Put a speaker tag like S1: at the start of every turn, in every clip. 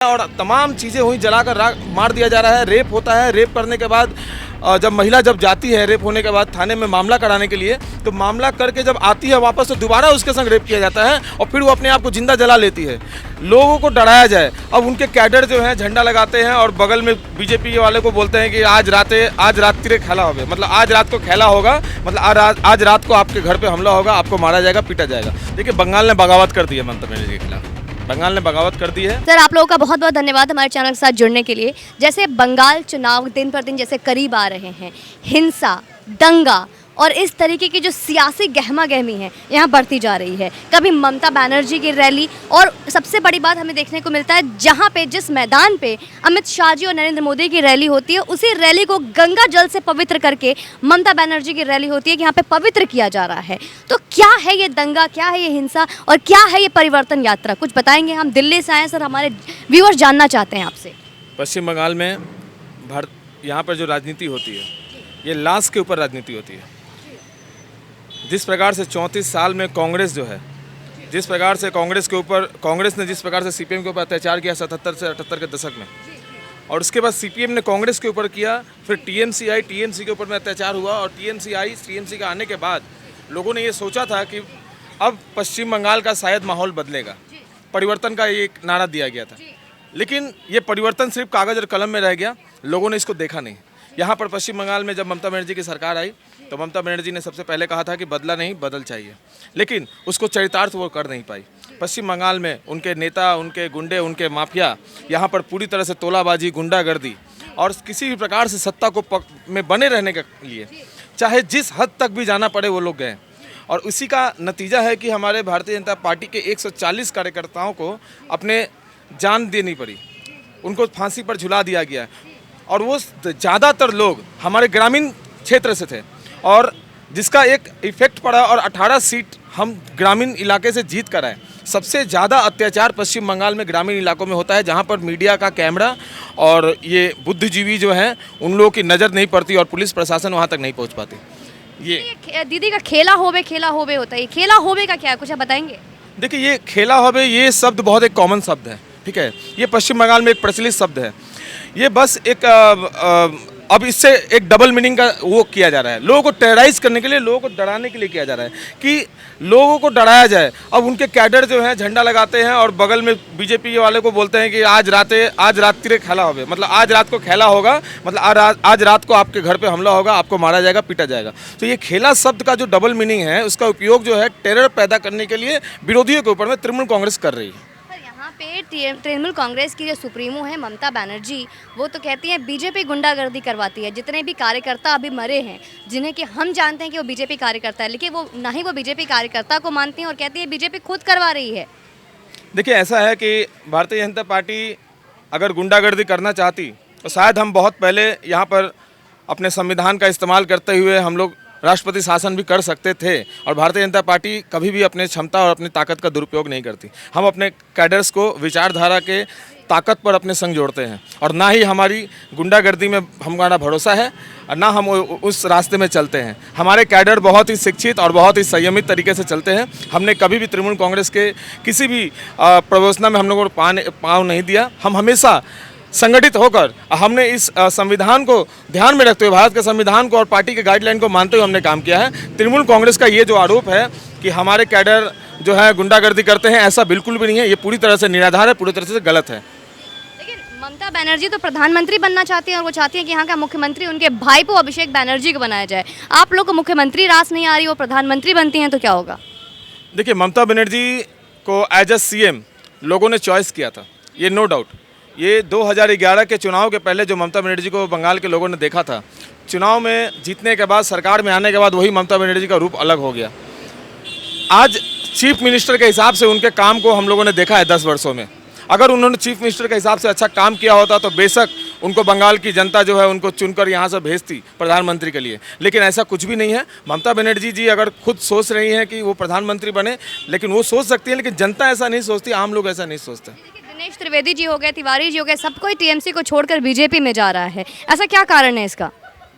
S1: और तमाम चीज़ें हुई, जलाकर मार दिया जा रहा है। रेप होता है, रेप करने के बाद जब महिला जाती है रेप होने के बाद थाने में मामला कराने के लिए, तो मामला करके जब आती है वापस तो दोबारा उसके संग रेप किया जाता है और फिर वो अपने आप को जिंदा जला लेती है। लोगों को डराया जाए। अब उनके कैडर जो हैं झंडा लगाते हैं और बगल में बीजेपी वाले को बोलते हैं कि आज रात तिरे खेला होगा, मतलब आज रात को खेला होगा, मतलब आज रात को आपके घर पे हमला होगा, आपको मारा जाएगा, पीटा जाएगा। देखिए, बंगाल ने बगावत कर दी है ममता बनर्जी के खिलाफ। बंगाल ने बगावत कर दी है।
S2: सर, आप लोगों का बहुत बहुत धन्यवाद हमारे चैनल के साथ जुड़ने के लिए। जैसे बंगाल चुनाव दिन पर दिन जैसे करीब आ रहे हैं, हिंसा, दंगा और इस तरीके की जो सियासी गहमा गहमी है यहाँ बढ़ती जा रही है। कभी ममता बनर्जी की रैली, और सबसे बड़ी बात हमें देखने को मिलता है जहाँ पे जिस मैदान पे अमित शाह जी और नरेंद्र मोदी की रैली होती है, उसी रैली को गंगा जल से पवित्र करके ममता बनर्जी की रैली होती है कि यहाँ पे पवित्र किया जा रहा है। तो क्या है ये दंगा, क्या है ये हिंसा और क्या है ये परिवर्तन यात्रा, कुछ बताएंगे? हम दिल्ली से आए सर, हमारे व्यूअर्स जानना चाहते हैं आपसे।
S1: पश्चिम बंगाल में यहाँ पर जो राजनीति होती है, ये लाश के ऊपर राजनीति होती है। जिस प्रकार से 34 साल में कांग्रेस जो है, जिस प्रकार से कांग्रेस ने जिस प्रकार से सीपीएम के ऊपर अत्याचार किया 77 से 78 के दशक में, और उसके बाद सीपीएम ने कांग्रेस के ऊपर किया, फिर टीएमसी आई, टीएमसी के ऊपर में अत्याचार हुआ, और टीएमसी का आने के बाद लोगों ने ये सोचा था कि अब पश्चिम बंगाल का शायद माहौल बदलेगा, परिवर्तन का एक नारा दिया गया था। लेकिन ये परिवर्तन सिर्फ कागज़ और कलम में रह गया, लोगों ने इसको देखा नहीं। यहाँ पर पश्चिम बंगाल में जब ममता बनर्जी की सरकार आई तो ममता बनर्जी ने सबसे पहले कहा था कि बदला नहीं, बदल चाहिए, लेकिन उसको चरितार्थ वो कर नहीं पाई। पश्चिम बंगाल में उनके नेता, उनके गुंडे, उनके माफिया यहाँ पर पूरी तरह से तोलाबाजी, गुंडागर्दी और किसी भी प्रकार से सत्ता को में बने रहने के लिए चाहे जिस हद तक भी जाना पड़े वो लोग गए। और उसी का नतीजा है कि हमारे भारतीय जनता पार्टी के 140 कार्यकर्ताओं को अपने जान देनी पड़ी, उनको फांसी पर झुला दिया गया। और वो ज़्यादातर लोग हमारे ग्रामीण क्षेत्र से थे, और जिसका एक इफेक्ट पड़ा और 18 सीट हम ग्रामीण इलाके से जीत कर आए। सबसे ज़्यादा अत्याचार पश्चिम बंगाल में ग्रामीण इलाकों में होता है, जहाँ पर मीडिया का कैमरा और ये बुद्धिजीवी जो हैं उन लोगों की नज़र नहीं पड़ती और पुलिस प्रशासन वहाँ तक नहीं पहुँच पाती।
S2: ये दीदी का खेला होबे होता है, ये खेला होबे का क्या है, कुछ आप बताएंगे?
S1: देखिए, ये खेला होबे ये शब्द बहुत एक कॉमन शब्द है, ठीक है। ये पश्चिम बंगाल में एक प्रचलित शब्द है। ये बस एक अब इससे एक डबल मीनिंग का वो किया जा रहा है, लोगों को टेरराइज करने के लिए, लोगों को डराने के लिए किया जा रहा है कि लोगों को डराया जाए। अब उनके कैडर जो हैं झंडा लगाते हैं और बगल में बीजेपी वाले को बोलते हैं कि आज रात तिरे खेला होगा, मतलब आज रात को खेला होगा, मतलब आज रात को आपके घर पे हमला होगा, आपको मारा जाएगा, पीटा जाएगा। तो ये खेला शब्द का जो डबल मीनिंग है, उसका उपयोग जो है टेरर पैदा करने के लिए विरोधियों के ऊपर में तृणमूल कांग्रेस कर रही है।
S2: तृणमूल कांग्रेस की जो सुप्रीमो है ममता बनर्जी, वो तो कहती हैं बीजेपी गुंडागर्दी करवाती है। जितने भी कार्यकर्ता अभी मरे हैं, जिन्हें कि हम जानते हैं कि वो बीजेपी कार्यकर्ता है, लेकिन वो ना ही वो बीजेपी कार्यकर्ता को मानती हैं और कहती है बीजेपी खुद करवा रही है।
S1: देखिए, ऐसा है कि भारतीय जनता पार्टी अगर गुंडागर्दी करना चाहती तो शायद हम बहुत पहले यहाँ पर अपने संविधान का इस्तेमाल करते हुए हम लोग राष्ट्रपति शासन भी कर सकते थे, और भारतीय जनता पार्टी कभी भी अपने क्षमता और अपनी ताकत का दुरुपयोग नहीं करती। हम अपने कैडर्स को विचारधारा के ताकत पर अपने संग जोड़ते हैं, और ना ही हमारी गुंडागर्दी में हमारा भरोसा है और ना हम उस रास्ते में चलते हैं। हमारे कैडर बहुत ही शिक्षित और बहुत ही संयमित तरीके से चलते हैं। हमने कभी भी तृणमूल कांग्रेस के किसी भी प्रवचना में हम लोगों को पाँव नहीं दिया। हम हमेशा संगठित होकर हमने इस संविधान को ध्यान में रखते हुए, भारत के संविधान को और पार्टी के गाइडलाइन को मानते हुए हमने काम किया है। तृणमूल कांग्रेस का ये जो आरोप है कि हमारे कैडर जो है गुंडागर्दी करते हैं, ऐसा बिल्कुल भी नहीं है। ये पूरी तरह से निराधार है, पूरी तरह से गलत है।
S2: लेकिन ममता बनर्जी तो प्रधानमंत्री बनना चाहती हैं, और वो चाहती हैं कि यहाँ का मुख्यमंत्री उनके भाईपो अभिषेक बनर्जी को बनाया जाए। आप लोग को मुख्यमंत्री रास नहीं आ रही, वो प्रधानमंत्री बनती हैं तो क्या होगा?
S1: देखिए, ममता बनर्जी को एज ए CM लोगों ने चॉइस किया था, ये नो डाउट। ये 2011 के चुनाव के पहले जो ममता बनर्जी को बंगाल के लोगों ने देखा था, चुनाव में जीतने के बाद, सरकार में आने के बाद वही ममता बनर्जी का रूप अलग हो गया। आज चीफ मिनिस्टर के हिसाब से उनके काम को हम लोगों ने देखा है 10 वर्षों में। अगर उन्होंने चीफ मिनिस्टर के हिसाब से अच्छा काम किया होता तो बेशक उनको बंगाल की जनता जो है उनको चुनकर यहाँ से भेजती प्रधानमंत्री के लिए, लेकिन ऐसा कुछ भी नहीं है। ममता बनर्जी जी अगर खुद सोच रही हैं कि वो प्रधानमंत्री बने, लेकिन वो सोच सकती है, लेकिन जनता ऐसा नहीं सोचती, आम लोग ऐसा नहीं सोचते।
S2: दिनेश त्रिवेदी जी हो गए, तिवारी जी हो गए, सब कोई टीएमसी को छोड़कर बीजेपी में जा रहा है, ऐसा क्या कारण है इसका?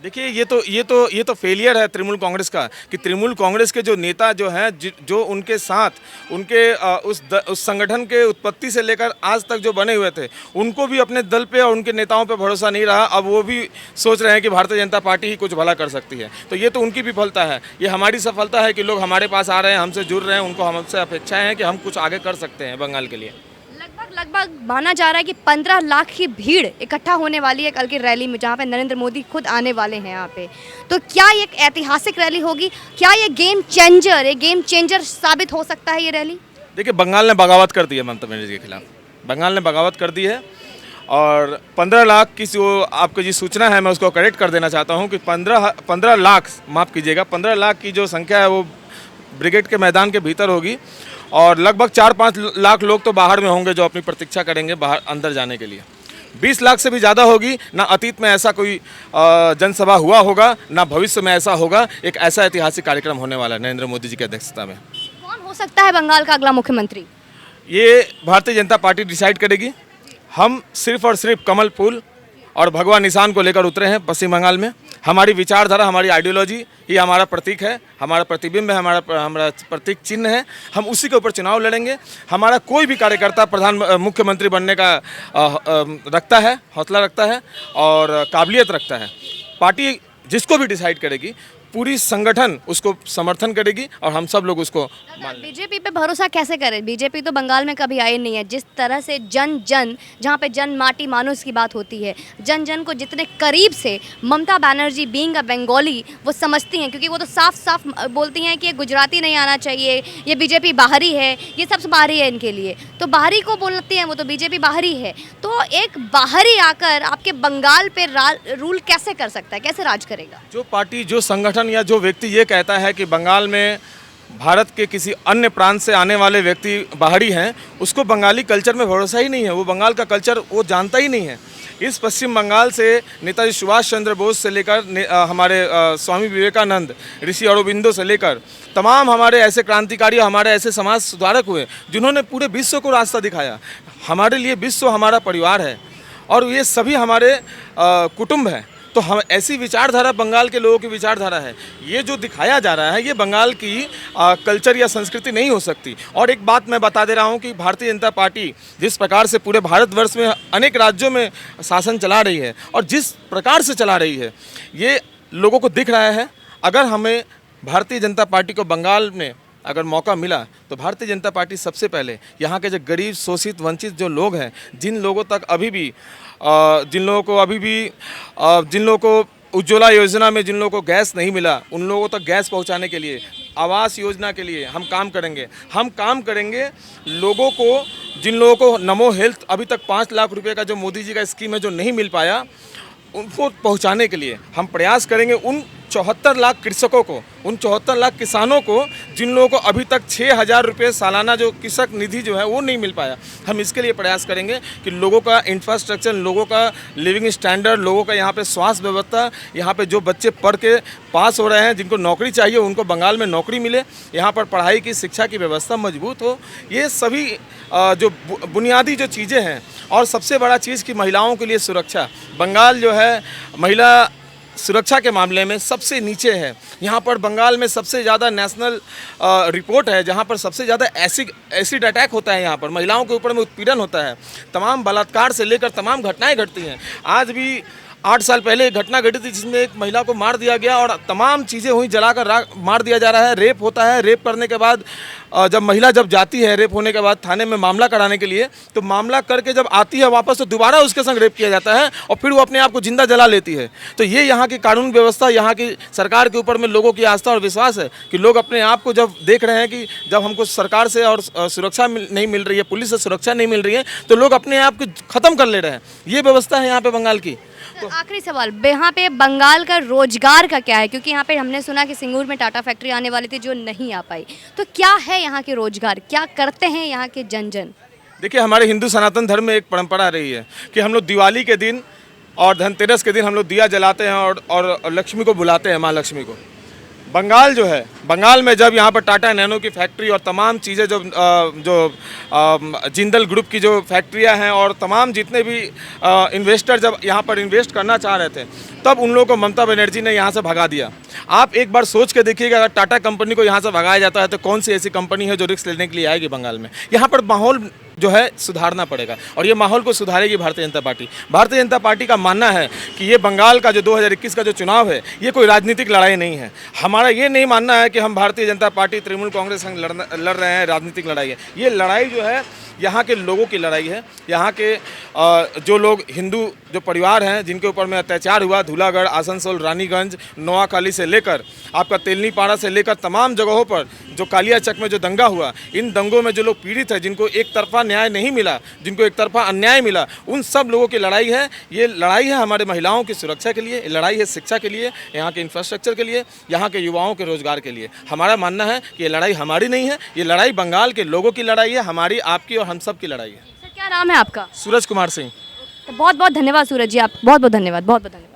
S1: देखिए ये तो फेलियर है तृणमूल कांग्रेस का, कि तृणमूल कांग्रेस के जो नेता जो हैं, जो उनके साथ उनके उस संगठन के उत्पत्ति से लेकर आज तक जो बने हुए थे, उनको भी अपने दल पे और उनके नेताओं पे भरोसा नहीं रहा। अब वो भी सोच रहे हैं कि भारतीय जनता पार्टी ही कुछ भला कर सकती है। तो ये तो उनकी विफलता है। ये हमारी सफलता है कि लोग हमारे पास आ रहे हैं, हमसे जुड़ रहे हैं, उनको हमसे अपेक्षाएं हैं कि हम कुछ आगे कर सकते हैं बंगाल के लिए।
S2: लगभग माना जा रहा है कि 15 लाख की भीड़ इकट्ठा होने वाली है कल की रैली में, जहाँ पे नरेंद्र मोदी खुद आने वाले हैं यहाँ पे। तो क्या ये एक ऐतिहासिक रैली होगी? क्या ये गेम चेंजर साबित हो सकता है ये रैली?
S1: देखिए, बंगाल ने बगावत कर दी है ममता बनर्जी के खिलाफ। बंगाल ने बगावत कर दी है और 15 लाख की जो आपको जी सूचना है, मैं उसको करेक्ट कर देना चाहता हूँ कि 15 लाख, माफ़ कीजिएगा, 15 लाख की जो संख्या है वो ब्रिगेड के मैदान के भीतर होगी और लगभग 4-5 लाख लोग तो बाहर में होंगे जो अपनी प्रतीक्षा करेंगे बाहर अंदर जाने के लिए। 20 लाख से भी ज़्यादा होगी। ना अतीत में ऐसा कोई जनसभा हुआ होगा, ना भविष्य में ऐसा होगा। एक ऐसा ऐतिहासिक कार्यक्रम होने वाला है नरेंद्र मोदी जी की अध्यक्षता में।
S2: कौन हो सकता है बंगाल का अगला मुख्यमंत्री?
S1: ये भारतीय जनता पार्टी डिसाइड करेगी। हम सिर्फ और सिर्फ कमल फूल और भगवा निशान को लेकर उतरे हैं पश्चिम बंगाल में। हमारी विचारधारा, हमारी आइडियोलॉजी ही हमारा प्रतीक है, हमारा प्रतिबिंब है, हमारा प्रतीक चिन्ह है। हम उसी के ऊपर चुनाव लड़ेंगे। हमारा कोई भी कार्यकर्ता मुख्यमंत्री बनने का रखता है, हौसला रखता है और काबिलियत रखता है। पार्टी जिसको भी डिसाइड करेगी, पूरी संगठन उसको समर्थन करेगी और हम सब लोग उसको मान लेंगे।
S2: बीजेपी पे भरोसा कैसे करें? बीजेपी तो बंगाल में कभी आई नहीं है। जिस तरह से जन जहाँ पे जन माटी मानुस की बात होती है, जन को जितने करीब से ममता बनर्जी बीइंग अ बंगाली वो समझती हैं, क्योंकि वो तो साफ साफ बोलती हैं कि ये गुजराती नहीं आना चाहिए, ये बीजेपी बाहरी है, ये सबसे बाहरी है इनके लिए। तो बाहरी को बोलती हैं वो, तो बीजेपी बाहरी है। तो एक बाहरी आकर आपके बंगाल पे रूल कैसे कर सकता है, कैसे राज करेगा?
S1: जो पार्टी, जो संगठन या जो व्यक्ति ये कहता है कि बंगाल में भारत के किसी अन्य प्रांत से आने वाले व्यक्ति बाहरी हैं, उसको बंगाली कल्चर में भरोसा ही नहीं है। वो बंगाल का कल्चर वो जानता ही नहीं है। इस पश्चिम बंगाल से नेताजी सुभाष चंद्र बोस से लेकर हमारे स्वामी विवेकानंद, ऋषि अरबिंदो से लेकर तमाम हमारे ऐसे क्रांतिकारी, हमारे ऐसे समाज सुधारक हुए जिन्होंने पूरे विश्व को रास्ता दिखाया। हमारे लिए विश्व हमारा परिवार है और ये सभी हमारे कुटुंब हैं। तो हम ऐसी विचारधारा बंगाल के लोगों की विचारधारा है। ये जो दिखाया जा रहा है ये बंगाल की कल्चर या संस्कृति नहीं हो सकती। और एक बात मैं बता दे रहा हूँ कि भारतीय जनता पार्टी जिस प्रकार से पूरे भारतवर्ष में अनेक राज्यों में शासन चला रही है और जिस प्रकार से चला रही है, ये लोगों को दिख रहा है। अगर हमें भारतीय जनता पार्टी को बंगाल में अगर मौका मिला तो भारतीय जनता पार्टी सबसे पहले यहाँ के जो गरीब, शोषित, वंचित जो लोग हैं, जिन लोगों को उज्ज्वला योजना में जिन लोगों को गैस नहीं मिला, उन लोगों तक गैस पहुंचाने के लिए, आवास योजना के लिए हम काम करेंगे। हम काम करेंगे लोगों को, जिन लोगों को नमो हेल्थ अभी तक 5 लाख रुपए का जो मोदी जी का स्कीम है जो नहीं मिल पाया, उनको पहुंचाने के लिए हम प्रयास करेंगे। उन 74 लाख कृषकों को, उन 74 लाख किसानों को जिन लोगों को अभी तक 6,000 रुपये सालाना जो कृषक निधि जो है वो नहीं मिल पाया, हम इसके लिए प्रयास करेंगे कि लोगों का इंफ्रास्ट्रक्चर, लोगों का लिविंग स्टैंडर्ड, लोगों का यहाँ पे स्वास्थ्य व्यवस्था, यहाँ पे जो बच्चे पढ़ के पास हो रहे हैं, जिनको नौकरी चाहिए उनको बंगाल में नौकरी मिले, यहाँ पर पढ़ाई की, शिक्षा की व्यवस्था मजबूत हो। ये सभी जो बुनियादी जो चीज़ें हैं। और सबसे बड़ा चीज़ कि महिलाओं के लिए सुरक्षा। बंगाल जो है महिला सुरक्षा के मामले में सबसे नीचे है। यहाँ पर बंगाल में सबसे ज़्यादा नेशनल रिपोर्ट है जहाँ पर सबसे ज़्यादा एसिड अटैक होता है। यहाँ पर महिलाओं के ऊपर में उत्पीड़न होता है। तमाम बलात्कार से लेकर तमाम घटनाएं घटती हैं। आज भी 8 साल पहले एक घटना घटी थी जिसमें एक महिला को मार दिया गया और तमाम चीज़ें हुई, जलाकर मार दिया जा रहा है। रेप होता है। रेप करने के बाद जब महिला जाती है रेप होने के बाद थाने में मामला कराने के लिए, तो मामला करके जब आती है वापस तो दोबारा उसके संग रेप किया जाता है और फिर वो अपने आप को जिंदा जला लेती है। तो ये यहाँ की कानून व्यवस्था, यहाँ की सरकार के ऊपर में लोगों की आस्था और विश्वास है कि लोग अपने आप को जब देख रहे हैं कि जब हमको सरकार से और सुरक्षा नहीं मिल रही है, पुलिस से सुरक्षा नहीं मिल रही है, तो लोग अपने आप को ख़त्म कर ले रहे हैं। ये व्यवस्था है यहाँ पे बंगाल की।
S2: तो आखिरी सवाल, यहाँ पे बंगाल का रोजगार का क्या है? क्योंकि यहाँ पे हमने सुना कि सिंगूर में टाटा फैक्ट्री आने वाली थी जो नहीं आ पाई। तो क्या है यहाँ के रोजगार, क्या करते हैं यहाँ के जन?
S1: देखिए, हमारे हिंदू सनातन धर्म में एक परंपरा रही है कि हम लोग दिवाली के दिन और धनतेरस के दिन हम लोग दिया जलाते हैं और लक्ष्मी को बुलाते हैं, माँ लक्ष्मी को। बंगाल जो है, बंगाल में जब यहाँ पर टाटा नैनो की फैक्ट्री और तमाम चीज़ें जो जिंदल ग्रुप की जो फैक्ट्रियाँ हैं और तमाम जितने भी इन्वेस्टर जब यहाँ पर इन्वेस्ट करना चाह रहे थे, तब उन लोगों को ममता बनर्जी ने यहाँ से भगा दिया। आप एक बार सोच के देखिएगा, अगर टाटा कंपनी को यहाँ से भगाया जाता है तो कौन सी ऐसी कंपनी है जो रिस्क लेने के लिए आएगी बंगाल में। यहाँ पर माहौल जो है सुधारना पड़ेगा और ये माहौल को सुधारेगी भारतीय जनता पार्टी। भारतीय जनता पार्टी का मानना है कि ये बंगाल का जो 2021 का जो चुनाव है, ये कोई राजनीतिक लड़ाई नहीं है। हमारा ये नहीं मानना है कि हम भारतीय जनता पार्टी तृणमूल कांग्रेस संग लड़ रहे हैं, राजनीतिक लड़ाई है। ये लड़ाई जो है यहाँ के लोगों की लड़ाई है। यहाँ के जो लोग हिंदू जो परिवार हैं जिनके ऊपर में अत्याचार हुआ, धूलागढ़, आसनसोल, रानीगंज, नोआखाली से लेकर आपका तेलनीपाड़ा से लेकर तमाम जगहों पर जो कालियाचक में जो दंगा हुआ, इन दंगों में जो लोग पीड़ित हैं, जिनको एक तरफा न्याय नहीं मिला, जिनको एक तरफा अन्याय मिला, उन सब लोगों की लड़ाई है। ये लड़ाई है हमारे महिलाओं की सुरक्षा के लिए, लड़ाई है शिक्षा के लिए, यहाँ के इंफ्रास्ट्रक्चर के लिए, यहाँ के युवाओं के रोजगार के लिए। हमारा मानना है कि ये लड़ाई हमारी नहीं है, ये लड़ाई बंगाल के लोगों की लड़ाई है, हमारी, आपकी और हम सब की लड़ाई है।
S2: सर क्या नाम है आपका?
S1: सूरज कुमार सिंह।
S2: तो बहुत बहुत धन्यवाद सूरज जी, आप बहुत बहुत धन्यवाद, बहुत बहुत धन्यवाद।